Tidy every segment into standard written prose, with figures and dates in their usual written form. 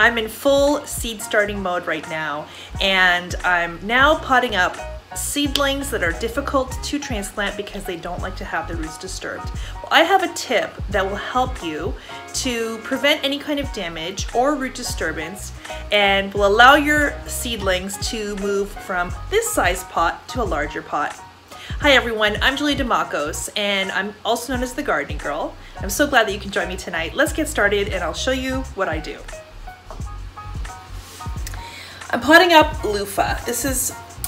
I'm in full seed starting mode right now, and I'm now potting up seedlings that are difficult to transplant because they don't like to have their roots disturbed. Well, I have a tip that will help you to prevent any kind of damage or root disturbance and will allow your seedlings to move from this size pot to a larger pot. Hi everyone, I'm Julie DeMacos, and I'm also known as the Gardening Girl. I'm so glad that you can join me tonight. Let's get started and I'll show you what I do. I'm potting up Luffa.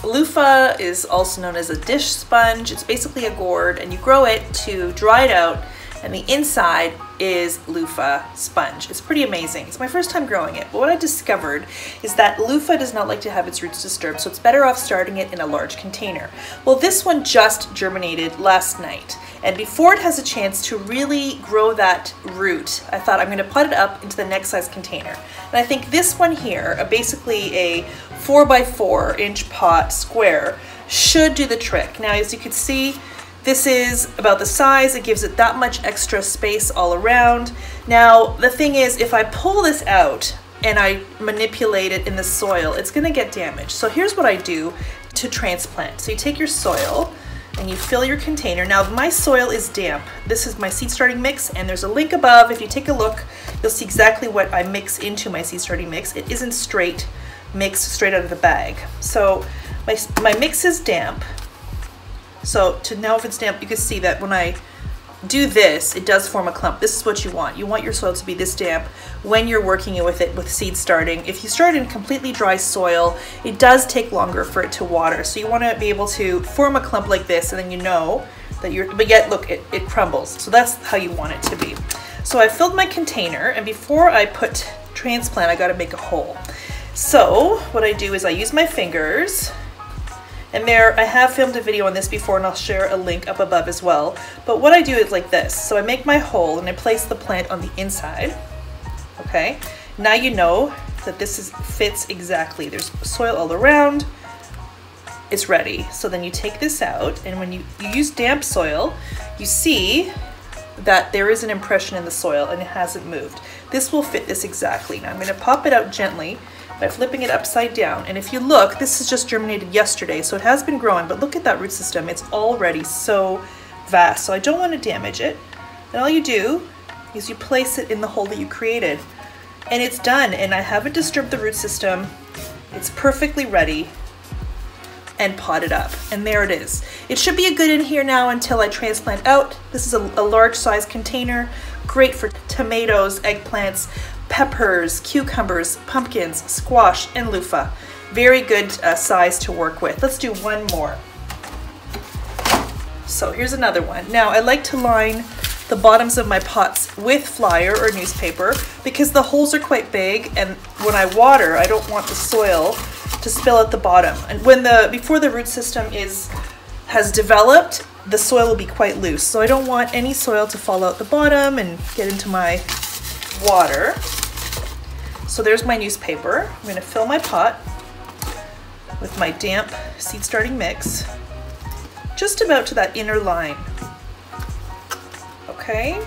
Luffa is also known as a dish sponge. It's basically a gourd, and you grow it to dry it out, and the inside is Luffa sponge. It's pretty amazing. It's my first time growing it, but what I discovered is that Luffa does not like to have its roots disturbed, so it's better off starting it in a large container. Well, this one just germinated last night, and before it has a chance to really grow that root, I thought I'm going to pot it up into the next size container. And I think this one here, basically a 4x4 inch pot square, should do the trick. Now, as you can see, this is about the size. It gives it that much extra space all around. Now, the thing is, if I pull this out and I manipulate it in the soil, it's gonna get damaged. So here's what I do to transplant. So you take your soil and you fill your container. Now, my soil is damp. This is my seed starting mix, and there's a link above. If you take a look, you'll see exactly what I mix into my seed starting mix. It isn't straight mixed straight out of the bag. So my mix is damp. So to know if it's damp, you can see that when I do this, it does form a clump. This is what you want. You want your soil to be this damp when you're working with it with seed starting. If you start in completely dry soil, it does take longer for it to water. So you want to be able to form a clump like this, and then you know that but yet look, it crumbles. So that's how you want it to be. So I filled my container, and before I put transplant, I got to make a hole. So what I do is I use my fingers. And I have filmed a video on this before, and I'll share a link up above as well. But what I do is like this. So I make my hole and I place the plant on the inside. Okay, now you know that this fits exactly. There's soil all around. It's ready. So then you take this out, and when you use damp soil, you see that there is an impression in the soil and it hasn't moved. This will fit this exactly. Now I'm going to pop it out gently by flipping it upside down, and if you look, this has just germinated yesterday, so it has been growing, but look at that root system. It's already so vast, so I don't want to damage it. And all you do is you place it in the hole that you created, and it's done. And I haven't disturbed the root system. It's perfectly ready and potted up, and there it is. It should be a good in here now until I transplant out. This is a large size container, great for tomatoes, eggplants, peppers, cucumbers, pumpkins, squash, and Luffa. Very good size to work with. Let's do one more. So here's another one. Now I like to line the bottoms of my pots with flour or newspaper because the holes are quite big, and when I water, I don't want the soil to spill at the bottom. And before the root system has developed, the soil will be quite loose. So I don't want any soil to fall out the bottom and get into my water. So there's my newspaper. I'm going to fill my pot with my damp seed starting mix, just about to that inner line. Okay,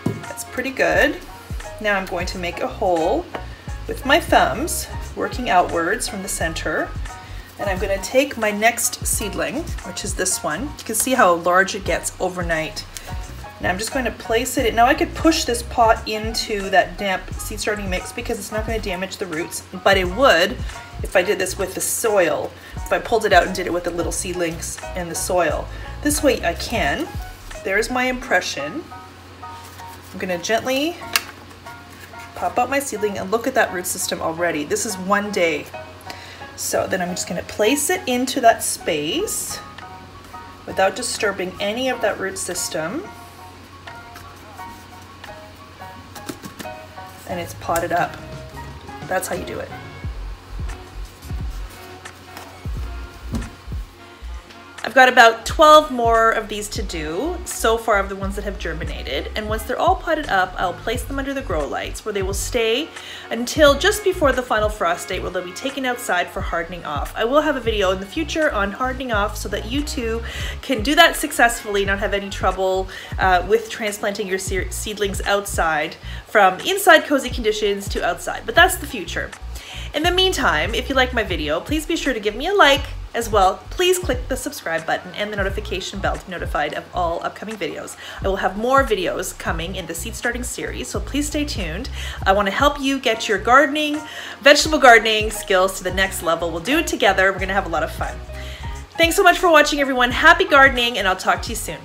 that's pretty good. Now I'm going to make a hole with my thumbs, working outwards from the center, and I'm going to take my next seedling, which is this one. You can see how large it gets overnight. Now I'm just going to place it in. Now I could push this pot into that damp seed starting mix because it's not going to damage the roots, but it would if I did this with the soil, if I pulled it out and did it with the little seedlings and the soil. This way I can. There's my impression. I'm going to gently pop out my seedling, and look at that root system already. This is one day. So then I'm just going to place it into that space without disturbing any of that root system. And it's potted up. That's how you do it. I've got about 12 more of these to do so far, of the ones that have germinated. And once they're all potted up, I'll place them under the grow lights, where they will stay until just before the final frost date, where they'll be taken outside for hardening off. I will have a video in the future on hardening off so that you too can do that successfully, not have any trouble with transplanting your seedlings outside, from inside cozy conditions to outside. But that's the future. In the meantime, if you like my video, please be sure to give me a like. As well, please click the subscribe button and the notification bell to be notified of all upcoming videos. I will have more videos coming in the seed starting series, so please stay tuned. I want to help you get your gardening, vegetable gardening skills to the next level. We'll do it together. We're going to have a lot of fun. Thanks so much for watching, everyone. Happy gardening, and I'll talk to you soon.